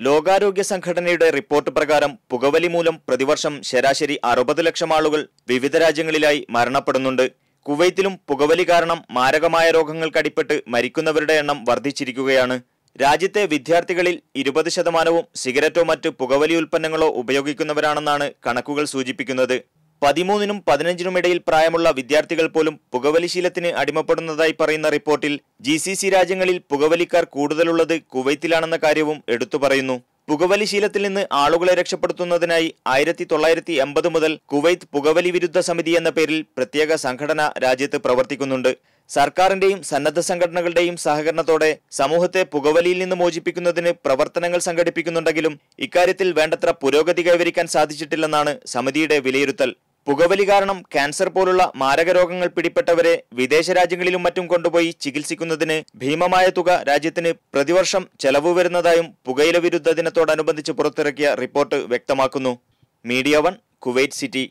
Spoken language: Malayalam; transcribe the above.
ലോകാരോഗ്യ സംഘടനയുടെ റിപ്പോർട്ട് പ്രകാരം പുകവലി മൂലം പ്രതിവർഷം ശരാശരി 60 ലക്ഷം ആളുകൾ വിവിധ രാജ്യങ്ങളിലായി മരണപ്പെടുന്നുണ്ട്. കുവൈത്തിലും പുകവലി കാരണം മാരകമായ രോഗങ്ങൾക്കടിപ്പെട്ട് മരിക്കുന്നവരുടെ എണ്ണം വർദ്ധിച്ചിരിക്കുകയാണ്. രാജ്യത്തെ വിദ്യാർത്ഥികളിൽ 20% സിഗരറ്റോ മറ്റ് പുകവലി ഉൽപ്പന്നങ്ങളോ ഉപയോഗിക്കുന്നവരാണെന്നാണ് കണക്കുകൾ സൂചിപ്പിക്കുന്നത്. 13നും 15നും ഇടയിൽ പ്രായമുള്ള വിദ്യാർത്ഥികൾ പോലും പുകവലി ശീലത്തിന് അടിമപ്പെടുന്നതായി പറയുന്ന റിപ്പോർട്ടിൽ GCC രാജ്യങ്ങളിൽ പുകവലിക്കാർ കൂടുതലുള്ളത് കുവൈത്തിലാണെന്ന കാര്യവും എടുത്തു പറയുന്നു. പുകവലി ശീലത്തിൽ നിന്ന് ആളുകളെ രക്ഷപ്പെടുത്തുന്നതിനായി 1980 മുതൽ കുവൈത്ത് പുകവലി വിരുദ്ധ സമിതി എന്ന പേരിൽ പ്രത്യേക സംഘടന രാജ്യത്ത് പ്രവർത്തിക്കുന്നുണ്ട്. സർക്കാരിന്റെയും സന്നദ്ധ സംഘടനകളുടെയും സഹകരണത്തോടെ സമൂഹത്തെ പുകവലിയിൽ നിന്ന് മോചിപ്പിക്കുന്നതിന് പ്രവർത്തനങ്ങൾ സംഘടിപ്പിക്കുന്നുണ്ടെങ്കിലും ഇക്കാര്യത്തിൽ വേണ്ടത്ര പുരോഗതി കൈവരിക്കാൻ സാധിച്ചിട്ടില്ലെന്നാണ് സമിതിയുടെ വിലയിരുത്തൽ. പുകവലി കാരണം ക്യാൻസർ പോലുള്ള മാരക രോഗങ്ങൾ പിടിപെട്ടവരെ വിദേശ രാജ്യങ്ങളിലും മറ്റും കൊണ്ടുപോയി ചികിത്സിക്കുന്നതിന് ഭീമമായ തുക രാജ്യത്തിന് പ്രതിവർഷം ചെലവ് വരുന്നതായും പുകയില വിരുദ്ധ ദിനത്തോടനുബന്ധിച്ച് പുറത്തിറക്കിയ റിപ്പോർട്ട് വ്യക്തമാക്കുന്നു. Media 1, Kuwait city.